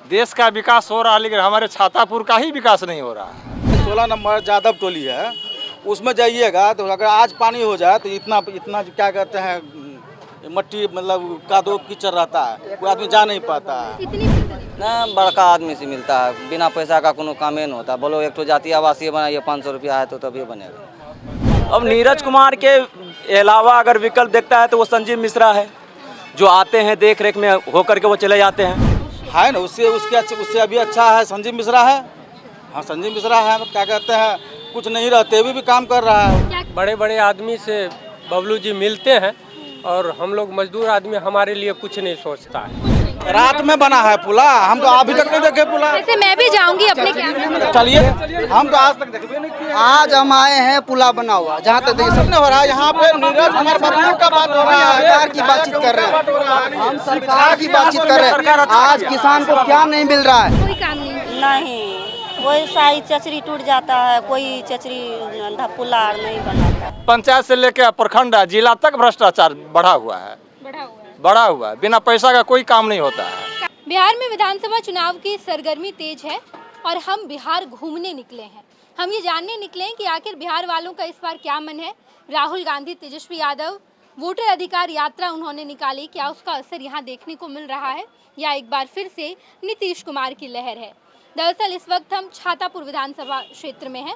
देश का विकास हो रहा है लेकिन हमारे छातापुर का ही विकास नहीं हो रहा है। 16 नंबर जादव टोली है, उसमें जाइएगा तो अगर आज पानी हो जाए तो इतना इतना क्या कहते हैं मट्टी मतलब कादो कीचड़ रहता है, कोई आदमी जा नहीं पाता है। ना बड़का आदमी से मिलता है, बिना पैसा का कोनो काम नहीं होता। बोलो एक तो जातीय आवासीय बनाइए 500 रुपया है तो तभी बनेगा। अब नीरज कुमार के अलावा अगर विकल्प देखता है तो वो संजीव मिश्रा है, जो आते हैं देख रेख में होकर के वो चले जाते हैं। है ना, उससे अभी अच्छा है संजीव मिश्रा है। हाँ संजीव मिश्रा है, क्या कहते हैं कुछ नहीं रहते हुए भी काम कर रहा है। बड़े बड़े आदमी से बबलू जी मिलते हैं और हम लोग मजदूर आदमी हमारे लिए कुछ नहीं सोचता है। रात में बना है पुला, हम तो अभी तक नहीं देखे पुला। वैसे मैं भी जाऊंगी अपने कैमरे। चलिए, हम तो आज तक देखे नहीं किए। आज हम आए हैं पुला बना हुआ, जहाँ तक देखिए सबने हो रहा है यहाँ पे नीरज कुमार बबलू का बात हो रहा है, सरकार की बातचीत कर रहे हैं। हम सरकार की बातचीत कर रहे हैं। आज किसान को क्या नहीं मिल रहा है? कोई काम नहीं। नहीं, कोई सारी चचरी टूट जाता है, कोई चचरी पुला नहीं बनाता। पंचायत से लेकर प्रखंड जिला तक भ्रष्टाचार बढ़ा हुआ है। बिना पैसा का कोई काम नहीं होता है। बिहार में विधानसभा चुनाव की सरगर्मी तेज है और हम बिहार घूमने निकले हैं। हम ये जानने निकले हैं कि आखिर बिहार वालों का इस बार क्या मन है। राहुल गांधी, तेजस्वी यादव वोटर अधिकार यात्रा उन्होंने निकाली, क्या उसका असर यहाँ देखने को मिल रहा है या एक बार फिर से नीतीश कुमार की लहर है? दरअसल इस वक्त हम छातापुर विधानसभा क्षेत्र में हैं।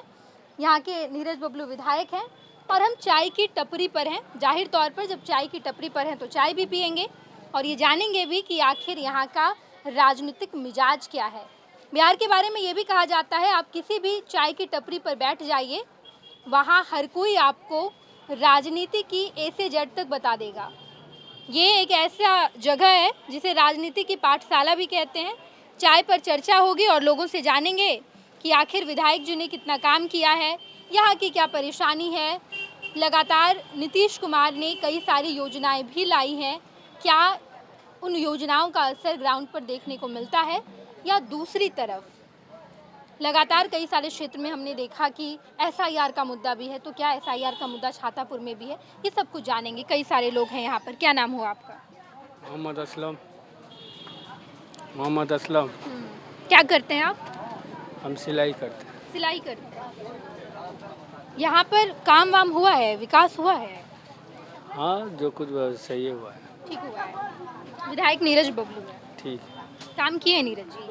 यहाँ के नीरज बबलू विधायक हैं और हम चाय की टपरी पर हैं। जाहिर तौर पर जब चाय की टपरी पर हैं तो चाय भी पियेंगे और ये जानेंगे भी कि आखिर यहाँ का राजनीतिक मिजाज क्या है। बिहार के बारे में ये भी कहा जाता है, आप किसी भी चाय की टपरी पर बैठ जाइए, वहाँ हर कोई आपको राजनीति की ए से जेड तक बता देगा। ये एक ऐसा जगह है जिसे राजनीति की पाठशाला भी कहते हैं। चाय पर चर्चा होगी और लोगों से जानेंगे कि आखिर विधायक जी ने कितना काम किया है, यहाँ की क्या परेशानी है। लगातार नीतीश कुमार ने कई सारी योजनाएं भी लाई हैं, क्या उन योजनाओं का असर ग्राउंड पर देखने को मिलता है या दूसरी तरफ लगातार कई सारे क्षेत्र में हमने देखा कि एसआईआर का मुद्दा भी है, तो क्या एसआईआर का मुद्दा छातापुर में भी है? ये सब कुछ जानेंगे। कई सारे लोग हैं यहाँ पर। क्या नाम हुआ आपका? मोहम्मद असलम। क्या करते हैं आप? हम सिलाई करते हैं। सिलाई करते हैं। यहाँ पर काम वाम हुआ है, विकास हुआ है? हाँ, जो कुछ सही हुआ है। ठीक हुआ है। विधायक नीरज बबलू है। ठीक काम किए हैं नीरज जी?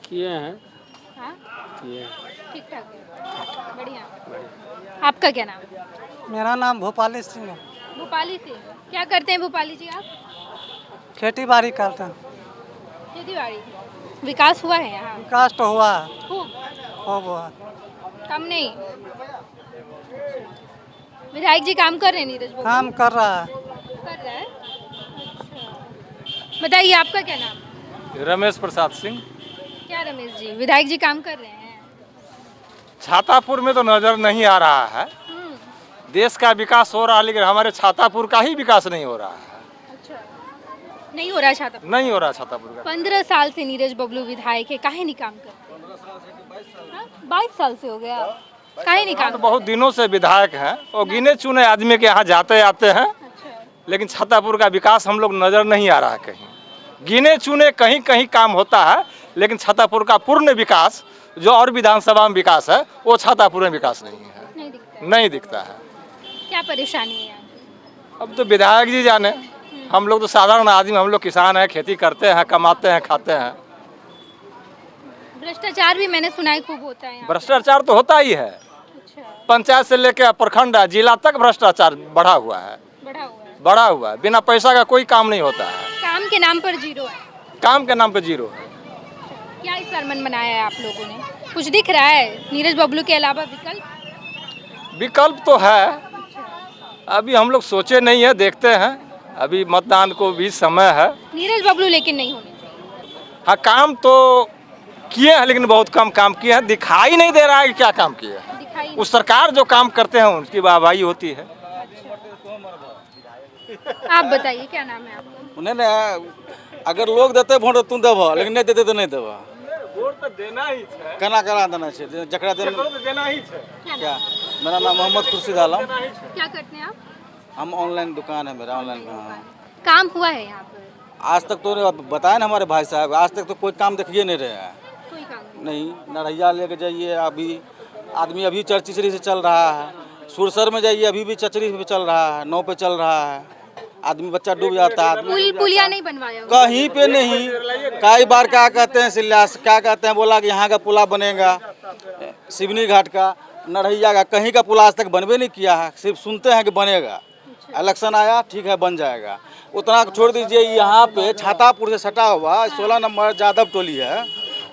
किए हैं। हाँ, किए हैं। ठीक ठाक है। बढ़िया। आपका क्या नाम है? मेरा नाम भोपाली सिंह है। भोपाली से। क्या करते हैं भोपाली जी आप? खेती बाड़ी करते हैं। खेती बाड़ी। विकास हुआ है यहाँ? विकास तो हुआ है, खूब। हुआ कम नहीं। विधायक जी काम कर रहे हैं नीरज बबलू? काम कर रहा है। कर रहा है। अच्छा। बताइए आपका क्या नाम है? रमेश प्रसाद सिंह। क्या रमेश जी, विधायक जी काम कर रहे हैं? छातापुर में तो नजर नहीं आ रहा है। देश का विकास हो रहा है लेकिन हमारे छातापुर का ही विकास नहीं हो रहा है। अच्छा, नहीं हो रहा है छातापुर? नहीं हो रहा छातापुर का। 15 साल से नीरज बबलू विधायक है, काहे नहीं काम करते? 22 साल से हो गया, काहे नहीं काम? तो बहुत दिनों से विधायक हैं और गिने चुने आदमी के यहाँ जाते आते हैं। अच्छा। लेकिन छातापुर का विकास हम लोग नजर नहीं आ रहा है कहीं। गिने चुने कहीं कहीं काम होता है लेकिन छातापुर का पूर्ण विकास जो और विधानसभा में विकास है वो छातापुर में विकास नहीं है। नहीं दिखता है। क्या परेशानी है यहाँ? अब तो विधायक जी जाने, हम लोग तो साधारण आदमी, हम लोग किसान हैं, खेती करते हैं, कमाते हैं, खाते हैं। भ्रष्टाचार भी मैंने सुना है खूब होता है यहाँ। भ्रष्टाचार तो होता ही है। अच्छा। पंचायत से लेकर प्रखंड जिला तक भ्रष्टाचार बढ़ा हुआ है। बढ़ा हुआ है। बिना पैसा का कोई काम नहीं होता है। काम के नाम पर जीरो है। काम के नाम पे जीरो है। क्या इस बार मन बनाया है आप लोगों ने? कुछ दिख रहा है नीरज बबलू के अलावा विकल्प? विकल्प तो है, अभी हम लोग सोचे नहीं है, देखते हैं। अभी मतदान को भी समय है। नीरज बबलू लेकिन नहीं होने चाहिए। हाँ, काम तो किए हैं लेकिन बहुत कम काम किए हैं। दिखाई नहीं दे रहा है कि क्या काम किए हैं। उस सरकार जो काम करते हैं उनकी वाहवाही होती है। आप बताइए क्या नाम है आपका? उन्हें ना अगर लोग देते वोट तुम देव, लेकिन नहीं देते तो नहीं देव। वोट तो देना ही है। कना देना चाहिए, जकरा देना ही है। क्या? मेरा नाम मोहम्मद खुर्शीद आलम। क्या करते हैं आप? हम ऑनलाइन दुकान है मेरा, ऑनलाइन। काम हुआ है यहाँ पर? आज तक तो बताया ना हमारे भाई साहब, आज तक तो कोई काम देखिए नहीं रहे हैं। कोई काम नहीं, नरैया लेके जाइए, अभी आदमी अभी चरचिचरी से चल रहा है। सुरसर में जाइए, अभी भी चचरी पे चल रहा है, 9 पे चल रहा है। आदमी बच्चा डूब जाता है। पुलिया नहीं बनवाया हुआ? कहीं पे नहीं। कई बार क्या कहते हैं सिल्यास, क्या कहते हैं, बोला कि यहाँ का पुला बनेगा, सिवनी घाट का, नरैया का, कहीं का पुला आज तक बनवे नहीं किया है। सिर्फ सुनते हैं कि बनेगा, इलेक्शन आया ठीक है बन जाएगा, उतना छोड़ दीजिए। यहाँ पे छातापुर से सटा हुआ 16 नंबर जादव टोली है,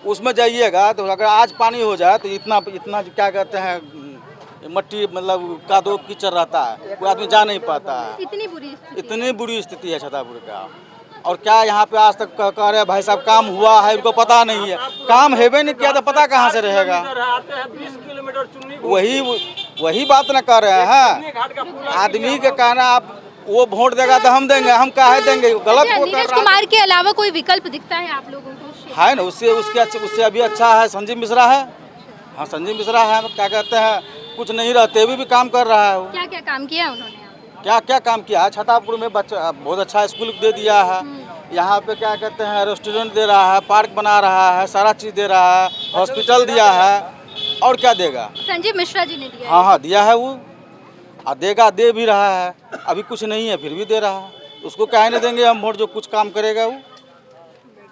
उसमें जाइएगा तो अगर आज पानी हो जाए तो इतना क्या कहते हैं मट्टी, मतलब कादो कीचड़ रहता है, कोई आदमी जा नहीं पाता है। इतनी बुरी स्थिति है छातापुर का। और क्या यहाँ पे आज तक कह रहे हैं भाई साहब काम हुआ है, उनको पता नहीं है। काम हेबे नहीं किया तो पता कहाँ से रहेगा। वही बात न कर रहे हैं। आदमी के कहना आप वो वोट देगा तो हम देंगे, हम काहे देंगे, गलत वो कर नीरज रहा कुमार के अलावा कोई विकल्प दिखता है आप लोगों को? है ना। उससे अभी अच्छा है संजीव मिश्रा है। हाँ संजीव मिश्रा है, क्या कहते हैं, कुछ नहीं रहते भी काम कर रहा है। क्या क्या काम किया उन्होंने? क्या क्या काम किया है? छातापुर में बच्चा बहुत अच्छा स्कूल दे दिया है। यहाँ पे क्या कहते हैं रेस्टोरेंट दे रहा है, पार्क बना रहा है, सारा चीज़ दे रहा है, हॉस्पिटल दिया है, और क्या देगा? संजीव मिश्रा जी ने दिया? हाँ दिया है वो, और देगा, दे भी रहा है। अभी कुछ नहीं है फिर भी दे रहा है। उसको काहे नहीं देंगे हम वोट, जो कुछ काम करेगा वो।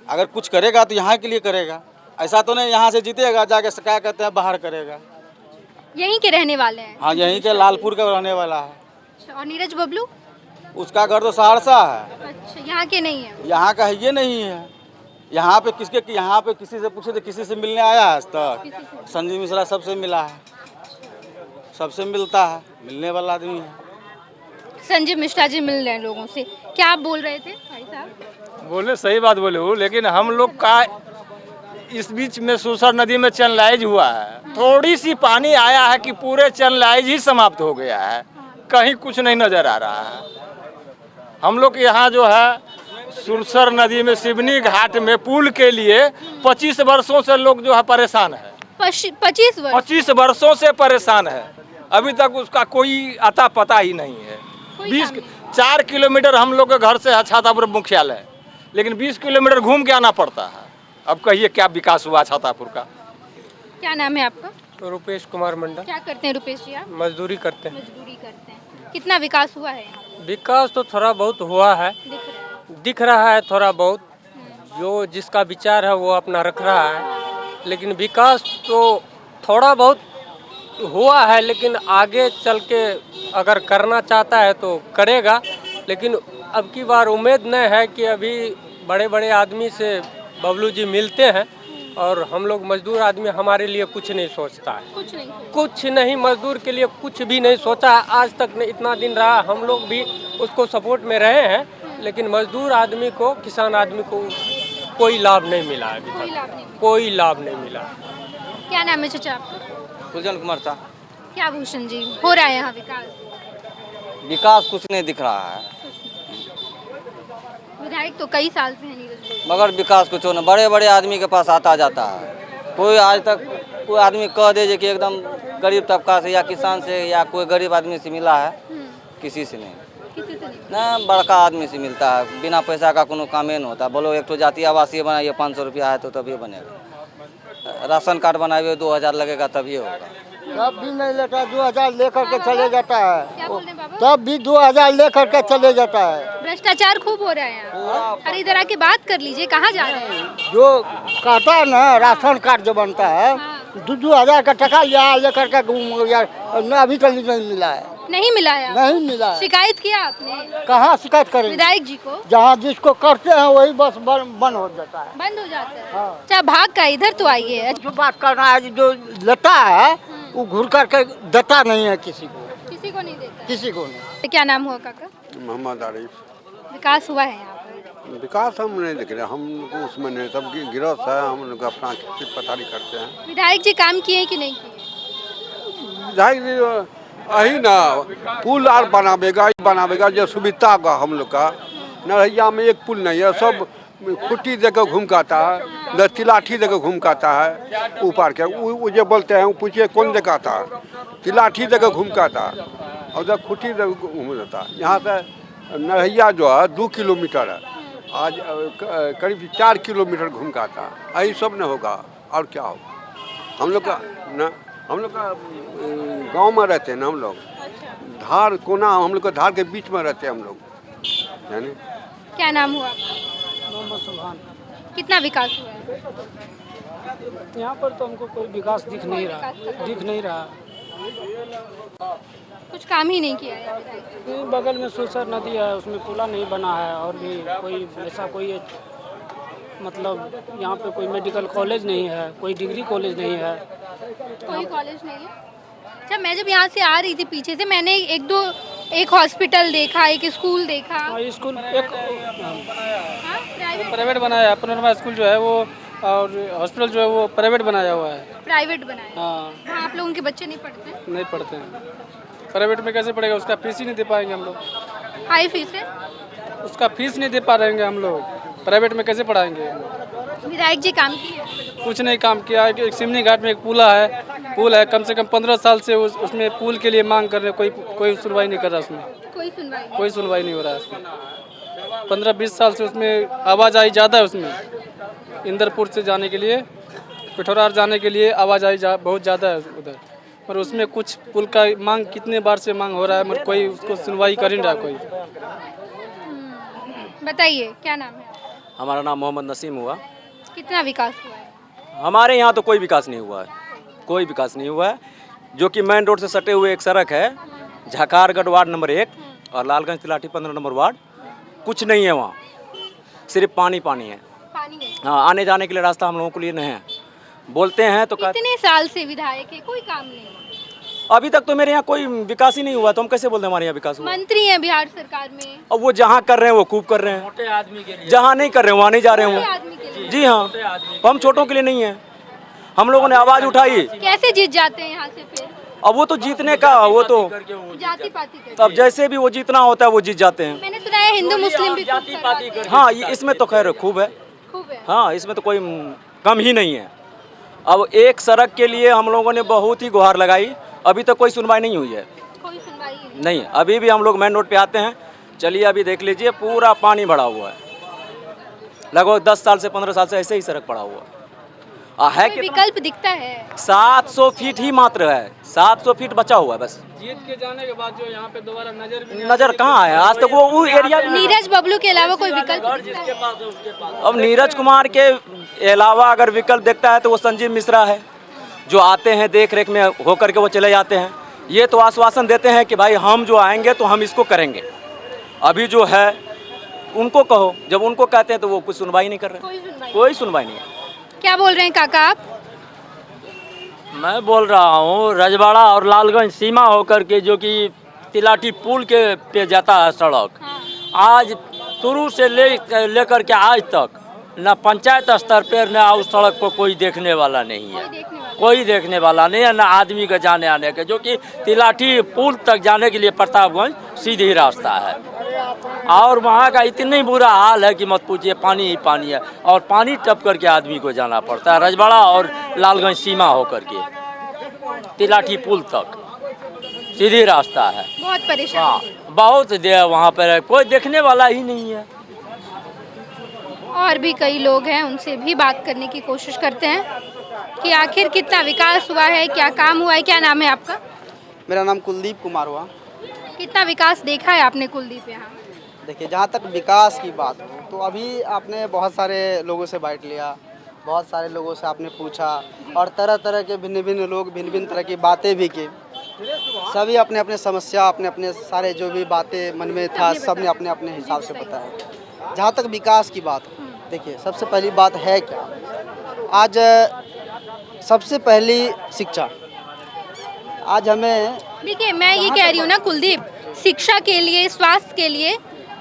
अगर कुछ करेगा तो यहाँ के लिए करेगा, ऐसा तो नहीं यहाँ से जीतेगा जाके क्या कहते हैं बाहर करेगा। यहीं के रहने वाले हैं? हाँ यहीं के लालपुर का रहने वाला है। और नीरज बबलू? उसका घर तो सहरसा है। अच्छा, यहाँ के नहीं है? यहाँ का ये नहीं है। यहाँ पे किसी से पूछे तो किसी से मिलने आया है आज तक? संजीव मिश्रा सबसे मिला है, सबसे मिलता है, मिलने वाला आदमी है। संजीव मिश्रा जी मिल रहे हैं लोगों से। क्या आप बोल रहे थे भाई साहब? बोले सही बात बोले हो, लेकिन हम लोग का इस बीच में सुरसर नदी में चैनलाइज हुआ है। थोड़ी सी पानी आया है कि पूरे चैनलाइज ही समाप्त हो गया है, कहीं कुछ नहीं नजर आ रहा है। हम लोग यहाँ जो है सुरसर नदी में सिवनी घाट में पुल के लिए 25 वर्षों से लोग जो है परेशान है। 25 वर्षों से परेशान है, अभी तक उसका कोई अता पता ही नहीं है। 4 किलोमीटर हम लोग के घर से है छातापुर मुख्यालय, लेकिन 20 किलोमीटर घूम के आना पड़ता है। अब कहिए क्या विकास हुआ छातापुर का? क्या नाम है आपका? रुपेश कुमार मंडल। क्या करते हैं रुपेश जी आप? मजदूरी करते हैं। मजदूरी करते हैं। कितना विकास हुआ है यहाँ? विकास तो थोड़ा बहुत हुआ है, दिख रहा है थोड़ा बहुत। जो जिसका विचार है वो अपना रख रहा है, लेकिन विकास तो थोड़ा बहुत हुआ है, लेकिन आगे चल के अगर करना चाहता है तो करेगा। लेकिन अब की बार उम्मीद नहीं है कि अभी बड़े बड़े आदमी से बबलू जी मिलते हैं, और हम लोग मजदूर आदमी हमारे लिए कुछ नहीं सोचता है। कुछ नहीं, मजदूर के लिए कुछ भी नहीं सोचा है आज तक। नहीं, इतना दिन रहा, हम लोग भी उसको सपोर्ट में रहे हैं, लेकिन मजदूर आदमी को, किसान आदमी को कोई लाभ नहीं मिला अभी तक, कोई लाभ नहीं मिला। क्या नाम है चाचा आपका? कुलचंद कुमार शाह। क्या भूषण जी हो रहा है यहाँ विकास? विकास कुछ नहीं दिख रहा है, विधायक तो कई साल से है नीरज बबलू। मगर विकास कुछ नहीं। बड़े बड़े आदमी के पास आता जाता है, कोई आज तक कोई आदमी कह दे कि एकदम गरीब तबका से या किसान से या कोई गरीब आदमी से मिला है, किसी से नहीं। किसी से नहीं? ना बड़का आदमी से मिलता है, बिना पैसा का कोनो कामे नहीं होता। बोलो एक तो जाति आवासीय बनाइए 500 रुपया है तो तभी बनेगा, राशन कार्ड बनाइए 2000 लगेगा तभी होगा। तब भी नहीं लेता, 2000 लेकर के चले जाता है। क्या बोल रहे हैं बाबा? तब भी 2000 लेकर के चले जाता है। भ्रष्टाचार खूब हो रहा है यहाँ। अरे इधर आके बात कर लीजिए, कहाँ जा रहे हैं? जो कहता है ना राशन कार्ड जो बनता है, 2-2 का टका यहाँ लेकर के घूम यार, अभी तक नहीं मिला है। नहीं मिला है? नहीं मिला है। शिकायत किया आपने? कहाँ शिकायत करेंगे? विधायक जी को? जहाँ जिसको करते हैं वही बस बंद हो जाता है। बंद हो जाता है? हाँ। अच्छा भाग का इधर तो आइए। जो बात करना है, जो लेता है वो घूर करके देता नहीं है किसी को, किसी को नहीं देता? किसी को नहीं। क्या नाम हुआ काका? मोहम्मद आरिफ। विकास हुआ है यहाँ पर? विकास हम नहीं देख रहे, हम लोग उसमें नहीं, सब गिरफ्त है, हम लोग अपना खेती पथारी करते हैं। विधायक जी काम किए कि नहीं किए? विधायक यही ना पुल आर बनावेगा जो सुविधा का हम लोग का। नरैया में एक पुल नहीं है, सब खुट्टी देकर घूम के आता है, तिलाठी देकर घूम के आता है ऊपर के। वो जो बोलते हैं पूछिए कौन देकर आता है, तिलाठी देकर घूम के आता है और उधर खुट्टी देकर घूम जाता है। यहाँ से नरैया जो है 2 किलोमीटर है, आज करीब 4 किलोमीटर घूम का आता, यही सब न होगा और क्या होगा। हम लोग का न, हम लोग का गांव में रहते हैं ना, हम लोग धार कोना, हम लोग का धार के बीच में रहते हैं हम लोग, यानी। क्या नाम हुआ आपका? कितना विकास हुआ है? यहाँ पर तो हमको कोई विकास दिख नहीं रहा। कुछ काम ही नहीं किया है विधायक जी। बगल में सुसर नदी है, उसमें पुला नहीं बना है, और भी कोई ऐसा कोई मतलब यहाँ पे कोई मेडिकल कॉलेज नहीं है, कोई डिग्री कॉलेज नहीं है। कोई कॉलेज नहीं है। अच्छा, मैं जब यहाँ से आ रही थी पीछे से, मैंने एक हॉस्पिटल देखा, एक स्कूल देखा। स्कूल एक प्राइवेट प्राइवेट बनाया है, अपना स्कूल जो है वो, और हॉस्पिटल जो है वो प्राइवेट बनाया हुआ है। प्राइवेट बनाया। हाँ, वहाँ आप लोगों के बच्चे नहीं पढ़ते? नहीं पढ़ते हैं। प्राइवेट में कैसे पढ़ेगा, उसका फीस ही नहीं दे पाएंगे हम लोग। हाई फीस है। उसका फीस नहीं दे पा रहेंगे हम लोग, प्राइवेट में कैसे पढ़ाएंगे। विधायक जी काम किए? कुछ नहीं काम किया। एक सिमनी घाट में एक पुल है, कम से कम 15 साल से उसमें पुल के लिए मांग कर रहे, कोई सुनवाई नहीं कर रहा उसमें। कोई सुनवाई नहीं हो रहा है उसमें। 15-20 साल से उसमें आवाजाही ज़्यादा है उसमें। इंदरपुर से जाने के लिए, पिठौरार जाने के लिए आवाजाही बहुत ज़्यादा है उधर, पर उसमें कुछ पुल का मांग कितने बार से मांग हो रहा है, मगर कोई उसको सुनवाई कर नहीं रहा कोई। बताइए क्या नाम है? हमारा नाम मोहम्मद नसीम हुआ। कितना विकास हुआ है? हमारे यहाँ तो कोई विकास नहीं हुआ है, कोई विकास नहीं हुआ है। जो कि मेन रोड से सटे हुए एक सड़क है, झकारगढ़ वार्ड नंबर 1 और लालगंज तिलाठी 15 नंबर वार्ड, कुछ नहीं है वहाँ, सिर्फ पानी है। पानी है। हाँ, आने जाने के लिए रास्ता हम लोगों के लिए नहीं है। बोलते हैं तो इतने साल से विधायक है, कोई काम नहीं। अभी तक तो मेरे यहाँ कोई विकास ही नहीं हुआ, तो हम कैसे बोलते हैं हमारे यहाँ विकास हुआ। मंत्री हैं बिहार सरकार में, अब वो जहाँ कर रहे हैं वो खूब कर रहे हैं, मोटे आदमी के लिए। जहाँ नहीं कर रहे हैं वहाँ नहीं जा रहे हैं वो। जी हाँ, हम छोटों के लिए नहीं है। हम लोगों ने आवाज उठाई। कैसे जीत जाते हैं यहाँ से फिर? अब वो तो जीतने का, वो तो जाति पाति अब जैसे भी वो जीतना होता है वो जीत जाते हैं। मैंने सुना है हिंदू मुस्लिम भी जाति पाति। हाँ, इसमें तो खैर खूब है। हाँ, इसमें तो कोई कम ही नहीं है। अब एक सड़क के लिए हम लोगों ने बहुत ही गुहार लगाई, अभी तक कोई सुनवाई नहीं हुई है। कोई सुनवाई नहीं, अभी भी हम लोग मेन रोड पे आते हैं, चलिए अभी देख लीजिए, पूरा पानी भरा हुआ है। लगभग 10 साल से 15 साल से ऐसे ही सड़क पड़ा हुआ है। विकल्प दिखता है? 700 फीट ही मात्र है, 700 फीट बचा हुआ है बस। जीत के जाने के बाद जो यहाँ पे दोबारा नजर कहाँ है आज तक वो एरिया। नीरज बबलू के अलावा कोई विकल्प दिखता है? अब नीरज कुमार के अलावा अगर विकल्प देखता है तो वो संजीव मिश्रा है, जो आते हैं देख रेख में होकर के वो चले जाते हैं। ये तो आश्वासन देते हैं कि भाई हम जो आएंगे तो हम इसको करेंगे। अभी जो है उनको कहो, जब उनको कहते हैं तो वो कुछ सुनवाई नहीं कर रहे, कोई सुनवाई नहीं है। क्या बोल रहे हैं काका आप? मैं बोल रहा हूँ रजवाड़ा और लालगंज सीमा होकर के, जो कि तिलाठी पुल के पे जाता है सड़क, आज शुरू से लेकर के आज तक न पंचायत स्तर पर न उस सड़क को कोई देखने वाला नहीं है, कोई देखने वाला नहीं है, न आदमी के जाने आने के। जो कि तिलाठी पुल तक जाने के लिए प्रतापगंज सीधी रास्ता है, और वहाँ का इतनी बुरा हाल है कि मत पूछिए, पानी ही पानी है, और पानी टप करके आदमी को जाना पड़ता है रजवाड़ा और लालगंज सीमा होकर के तिलाठी पुल तक सीधी रास्ता है। बहुत परेशान। हाँ, बहुत देर वहाँ पर है, कोई देखने वाला ही नहीं है। और भी कई लोग हैं, उनसे भी बात करने की कोशिश करते हैं कि आखिर कितना विकास हुआ है, क्या काम हुआ है। क्या नाम है आपका? मेरा नाम कुलदीप कुमार हुआ। कितना विकास देखा है आपने कुलदीप यहाँ? देखिए, जहाँ तक विकास की बात हो तो अभी आपने बहुत सारे लोगों से बाइट लिया, बहुत सारे लोगों से आपने पूछा, और तरह तरह के भिन्न भिन्न लोग भिन्न भिन्न तरह की बातें भी की। सभी अपने अपने समस्या, अपने अपने सारे जो भी बातें मन में था, सब ने अपने अपने हिसाब से बताया। जहाँ तक विकास की बात हो, देखिए सबसे पहली बात है क्या, आज सबसे पहली शिक्षा। आज हमें देखिए, मैं ये कह रही हूँ ना कुलदीप, शिक्षा के लिए, स्वास्थ्य के लिए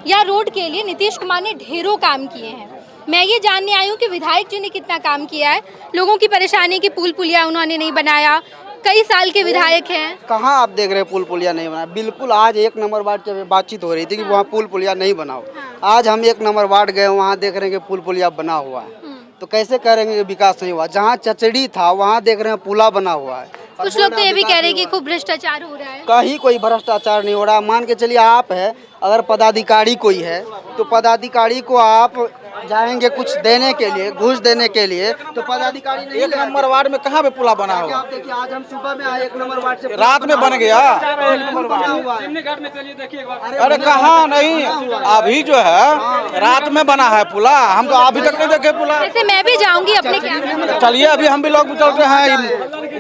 या रोड के लिए नीतीश कुमार ने ढेरों काम किए हैं। मैं ये जानने आई हूँ कि विधायक जी ने कितना काम किया है। लोगों की परेशानी की पुल पुलिया उन्होंने नहीं बनाया, कई साल के विधायक हैं। कहाँ आप देख रहे हैं पुल पुलिया नहीं बना? बिल्कुल, आज 1 नंबर वार्ड की बातचीत हो रही थी कि वहाँ पुल पुलिया नहीं बनाओ। आज हम 1 नंबर वार्ड गए, वहाँ देख रहे हैं कि पुल पुलिया बना हुआ है। तो कैसे करेंगे कि विकास नहीं हुआ? जहाँ चचड़ी था वहाँ देख रहे हैं पुला बना हुआ है। कुछ लोग तो ये भी कह रहे हैं कि खूब भ्रष्टाचार हो रहा है। कहीं कोई भ्रष्टाचार नहीं हो रहा। मान के चलिए आप है, अगर पदाधिकारी कोई है तो पदाधिकारी को आप जाएंगे कुछ देने के लिए, घूस देने के लिए, तो पदाधिकारी नहीं एक नंबर वार्ड में कहाँ पे पुला बना हुआ? आप देखिए आज हम सुबह में आए, 1 नंबर वार्ड से रात में बन गया। अरे कहाँ नहीं, अभी जो है रात में बना है पुला, हम तो अभी तक नहीं देखे पुला। वैसे मैं भी जाऊंगी अपने कैमरे में। चलिए अभी हम भी लोग चलते हैं,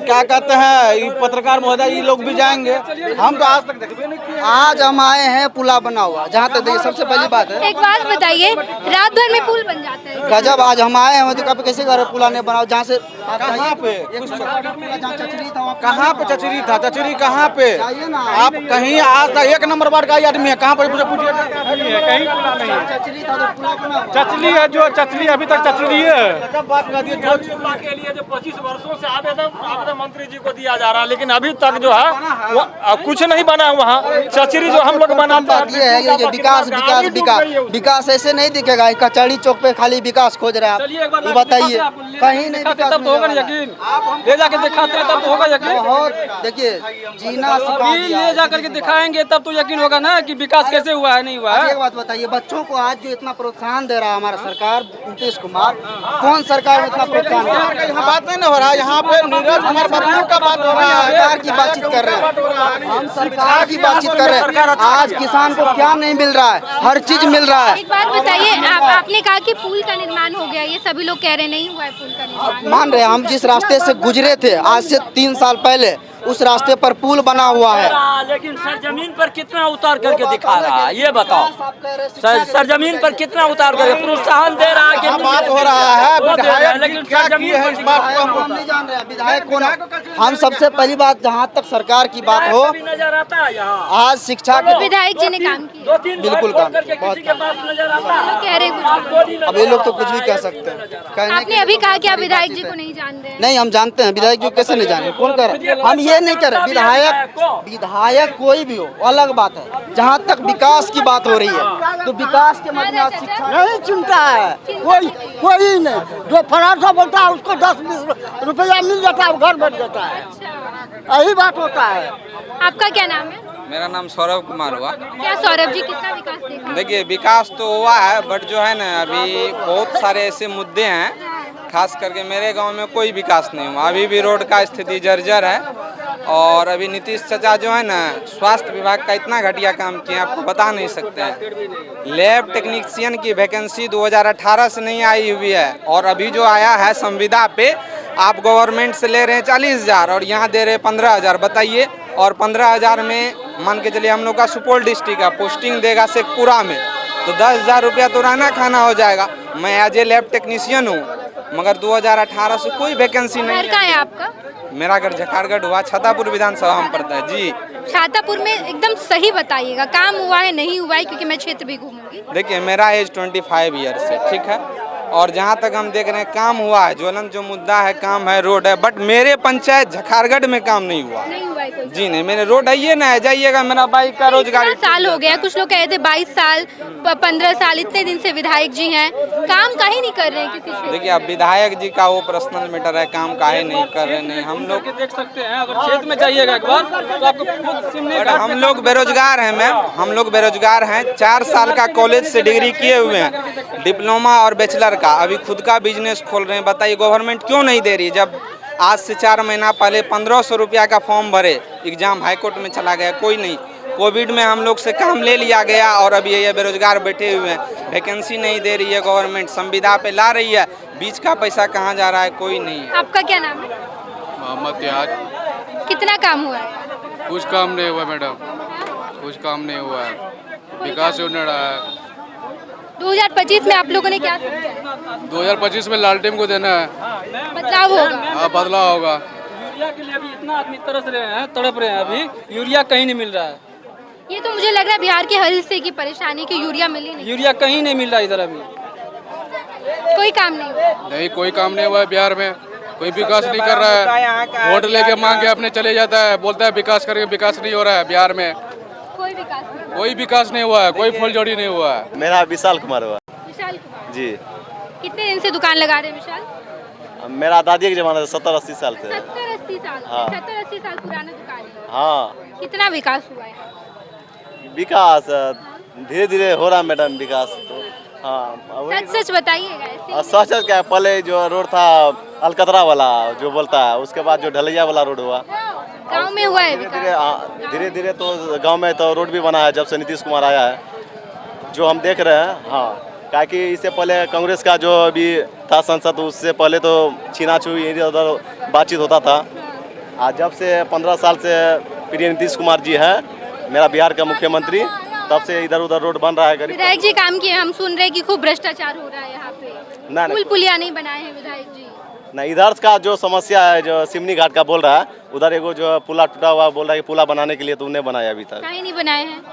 क्या कहते हैं, ये पत्रकार महोदय ये लोग भी जाएंगे, हम तो आज तक देखे नहीं किए। आज हम आए हैं, पुला बना हुआ। जहाँ तक देखिए सबसे पहली बात है, एक बात बताइए, रात भर में पुल बन जाता है? गजब। आज हम आए हैं तो कब कैसे घर पुला नहीं बनाओ? जहाँ से कहाँ पे कुछ चचरी था, कहाँ पे चचरी था? चचरी कहाँ पे? आप कहीं आज तक 1 नंबर वार्ड का ही आदमी है, कहाँ पर पूछिए? कहीं पुला नहीं है। चचरी था तो पुला बना। चचली है, जो चचली अभी तक चचली है। जब बात कर दिए जो के लिए जो 25 वर्षों से आवेदन मंत्री जी को दिया जा रहा है, लेकिन अभी तक जो है वो कुछ नहीं बना। वहाँ चचरी जो हम लोग बनाते हैं, ये है कि विकास ऐसे नहीं दिखेगा। कचहरी चौक पे खाली विकास खोज रहे हैं आप, ये बताइए। कहीं नहीं विकास तब तो होगा यकीन, ले जाके दिखाते हैं तब तो होगा यकीन। बहुत देखिए जीना सिखा अभी दिया। ले जा करके दिखाएंगे तब तो यकीन होगा ना कि विकास कैसे हुआ है, नहीं हुआ है। एक बात बताइए, बच्चों को आज जो इतना प्रोत्साहन दे रहा है हमारा सरकार, नीतीश कुमार, कौन सरकार में इतना प्रोत्साहन दे रहा है? यहाँ बात नहीं हो रहा है, यहाँ पे नीरज कुमार बबलू का बात हो रहा है। सरकार की बातचीत कर रहे हैं, हम सरकार की बातचीत कर रहे हैं। आज किसान को क्या नहीं मिल रहा है? हर चीज मिल रहा है। एक बात बताइए, आपने कहा कि पुल का निर्माण हो गया, ये सभी लोग कह रहे नहीं हुआ है पुल का निर्माण। मान रहे हैं, हम जिस रास्ते से गुजरे थे आज से 3 साल पहले, उस रास्ते पर पुल बना हुआ है। लेकिन सरजमीन पर कितना उतार करके दिखा रहा है, ये बताओ। सरजमीन पर कितना उतार करके प्रोत्साहन दे रहा है कि बात हो रहा है, विधायक लेकिन क्या किए हैं इस बात को हम नहीं जान रहे हैं विधायक कौन है। हम सबसे पहली बात, जहाँ तक सरकार की बात हो, नजर आता है यहाँ आज शिक्षा के विधायक जी ने काम किया, 2-3 बिल्कुल काम करके बहुत किसी के पास नजर आता है। कह रहे कुछ। अब ये लोग तो कुछ भी कह सकते हैं। कहने आपने अभी कहा कि आप विधायक जी को नहीं जान रहे हैं। नहीं, हम जानते हैं विधायक जी कैसे नहीं जाने, कौन कर रहे हैं? हम ये नहीं कर रहे। विधायक कोई भी हो अलग बात है, जहाँ तक विकास की बात हो रही है तो विकास के मतलब शिक्षा नहीं चिंता है। कोई नहीं, जो फलाना बोलता है उसको 10-20 रुपया मिल जाता है, घर बैठ जाता है, यही बात होता है। आपका क्या नाम है? मेरा नाम सौरभ कुमार हुआ। क्या सौरभ जी, कितना विकास देखा? देखिए विकास तो हुआ है, बट जो है ना अभी बहुत सारे ऐसे मुद्दे हैं, खास करके मेरे गांव में कोई विकास नहीं हुआ। अभी भी रोड का स्थिति जर्जर है। और अभी नीतीश चाचा जो है ना स्वास्थ्य विभाग का इतना घटिया काम किए आपको बता नहीं सकते हैं। लैब टेक्नीशियन की वैकेंसी 2018 से नहीं आई हुई है, और अभी जो आया है संविदा पे आप गवर्नमेंट से ले रहे हैं 40,000 और यहाँ दे रहे हैं 15,000। बताइए, और 15,000 में मान के चलिए हम लोग का सुपौल डिस्ट्रिक्ट का पोस्टिंग देगा शेखपुरा में, तो 10,000 रुपया तो रहना खाना हो जाएगा। मैं एज ए लैब टेक्नीशियन हूँ, मगर 2018 से कोई वैकेंसी नहीं घर कहाँ है आपका? मेरा घर झखाड़गढ़ हुआ, छातापुर विधानसभा में पड़ता है जी। छातापुर में एकदम सही बताइएगा, काम हुआ है नहीं हुआ है, क्योंकि मैं क्षेत्र भी घूमूंगी। देखिए मेरा एज 25 ईयर्स है, ठीक है, और जहाँ तक हम देख रहे हैं काम हुआ है, ज्वलन जो मुद्दा है काम है, रोड है, बट मेरे पंचायत झखाड़गढ़ में काम नहीं हुआ जी। नहीं, मेरे रोड है ये ना है, जाइएगा मेरा बाइक का रोजगार। साल हो गया, कुछ लोग कह रहे थे 22 साल 15 साल, इतने दिन से विधायक जी हैं, काम काहे नहीं कर रहे हैं किसी से? देखिए अब विधायक जी का वो पर्सनल मैटर है, काम काहे नहीं कर रहे हैं। हम लोग देख सकते हैं, अगर क्षेत्र में जाइएगा एक बार तो आपको खुद सिमनी घाट हम लोग बेरोजगार हैं मैम, हम लोग बेरोजगार हैं। 4 साल का कॉलेज से डिग्री किए हुए हैं, डिप्लोमा और बैचलर का, अभी खुद का बिजनेस खोल रहे हैं। बताइए गवर्नमेंट क्यों नहीं दे रही? जब आज से 4 महीना पहले 1500 रुपया का फॉर्म भरे, एग्जाम हाईकोर्ट में चला गया, कोई नहीं। कोविड में हम लोग से काम ले लिया गया और अभी ये बेरोजगार बैठे हुए हैं। वैकेंसी नहीं दे रही है गवर्नमेंट, संविदा पे ला रही है, बीच का पैसा कहाँ जा रहा है कोई नहीं। आपका क्या नाम है? मोहम्मद त्याग। कितना काम हुआ है? कुछ काम नहीं हुआ मैडम, कुछ काम नहीं हुआ है, विकास हो नहीं रहा है। 2025 में आप लोगों ने क्या सोचा? 2025 में लालटेन को देना है, बदलाव होगा। हाँ बदलाव होगा। यूरिया के लिए अभी इतना आदमी तरस रहे हैं, तड़प रहे हैं, अभी यूरिया कहीं नहीं मिल रहा है। ये तो मुझे लग रहा है बिहार के हर हिस्से की परेशानी कि यूरिया मिली नहीं, यूरिया कहीं नहीं मिल रहा इधर अभी। कोई काम नहीं हुआ। नहीं कोई काम नहीं हुआ है बिहार में, कोई विकास नहीं कर रहा है। वोट लेके मांग के अपने चले जाता है, बोलता है विकास करके, विकास नहीं हो रहा है बिहार में, कोई विकास नहीं। कोई विकास नहीं हुआ है, कोई फुलझड़ी नहीं हुआ है। मेरा विशाल कुमार हुआ विशाल कुमार जी। कितने दिन से दुकान लगा रहे हैं विशाल? मेरा दादी के जमाना से 70-80 साल से। 70-80 80 साल हाँ। 70-80 साल पुराना दुकान है। हाँ कितना विकास हुआ है? विकास धीरे धीरे हो रहा मैडम विकास तो। हाँ सच सच बताइएगा ऐसे। सच सच क्या, पहले जो रोड था अलकतरा वाला जो बोलता है, उसके बाद जो ढलैया वाला रोड हुआ। गांव में हुआ है धीरे विकास? धीरे धीरे तो गांव में तो रोड भी बना है जब से नीतीश कुमार आया है, जो हम देख रहे हैं। हाँ क्योंकि इससे पहले कांग्रेस का जो अभी था सांसद, उससे पहले तो छीना छुई इधर उधर बातचीत होता था। आज जब से 15 साल से प्रिय नीतीश कुमार जी है मेरा बिहार का मुख्यमंत्री, तब से इधर उधर रोड बन रहा है। गरीब विधायक जी काम किए, हम सुन रहे हैं कि खूब भ्रष्टाचार हो रहा है यहाँ पे, ना पुल पुलिया नहीं बनाए हैं विधायक जी। ना इधर का जो समस्या है जो सिमनी घाट का बोल रहा है, उधर एगो जो पुला टूटा हुआ बोल रहा है कि पुला बनाने के लिए तो उन्हें बनाया अभी तक। काहे नहीं बनाए हैं?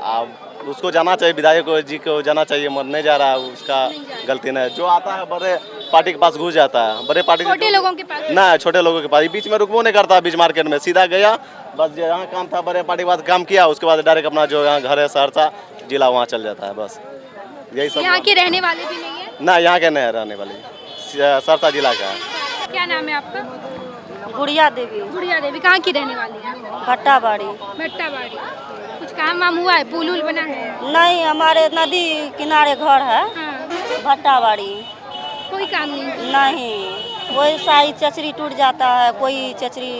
अब उसको जाना चाहिए, विधायक जी को जाना चाहिए, मर नहीं जा रहा है, उसका गलती नहीं है। जो आता है बड़े पार्टी के पास घुस जाता है, बड़े पार्टी छोटे लोगों के पास ना, छोटे लोगों के पास बीच में रुकवो नहीं करता, बीच मार्केट में सीधा गया, बस यहाँ काम था बड़े पार्टी के बाद काम किया, उसके बाद डायरेक्ट अपना जो यहाँ घर है सहरसा जिला वहाँ चल जाता है। बस यही सब। यहाँ के रहने वाले भी नहीं है? ना यहाँ के नहीं रहने वाले, सहरसा जिला का है। क्या नाम है आपका? गुड़िया देवी। गुड़िया देवी। कहाँ की रहने वाली है? भट्टाबाड़ी। भट्टाबाड़ी। कुछ काम वाम हुआ है? पुल उल बना है? नहीं, हमारे नदी किनारे घर है। हाँ। भट्टाबाड़ी। कोई काम नहीं? नहीं, वही साई चचरी टूट जाता है, कोई चचरी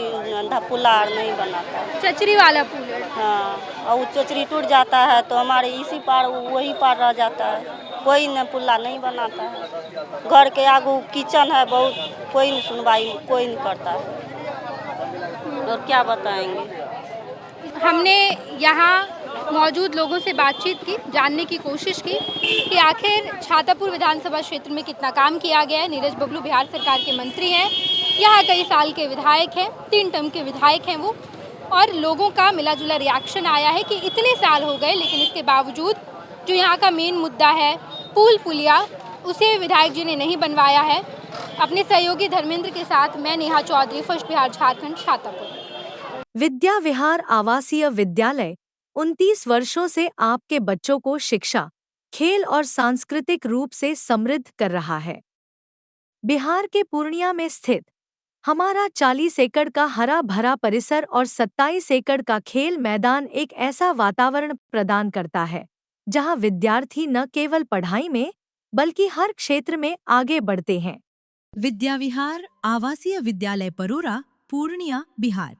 पुला नहीं बनाता। चचरी वाला पुल है? हाँ, और वो चचरी टूट जाता है तो हमारे इसी पार वही पार रह जाता है, कोई न पुल्ला नहीं बनाता है। घर के आगू किचन है बहुत, कोई नहीं सुनवाई, कोई नहीं करता है। और क्या बताएंगे? हमने यहाँ मौजूद लोगों से बातचीत की, जानने की कोशिश की कि आखिर छातापुर विधानसभा क्षेत्र में कितना काम किया गया है। नीरज बबलू बिहार सरकार के मंत्री हैं, यहाँ कई साल के विधायक हैं, 3 टर्म के विधायक हैं वो, और लोगों का मिला जुला रिएक्शन आया है कि इतने साल हो गए लेकिन इसके बावजूद जो यहाँ का मेन मुद्दा है पुल पुलिया, उसे विधायक जी ने नहीं बनवाया है। अपने सहयोगी धर्मेंद्र के साथ मैं नेहा चौधरी, फर्स्ट बिहार झारखंड, छातापुर। विद्या विहार आवासीय विद्यालय 29 वर्षों से आपके बच्चों को शिक्षा, खेल और सांस्कृतिक रूप से समृद्ध कर रहा है। बिहार के पूर्णिया में स्थित हमारा 40 एकड़ का हरा भरा परिसर और 27 एकड़ का खेल मैदान एक ऐसा वातावरण प्रदान करता है जहां विद्यार्थी न केवल पढ़ाई में बल्कि हर क्षेत्र में आगे बढ़ते हैं। विद्या विहार आवासीय विद्यालय परोरा, पूर्णिया, बिहार।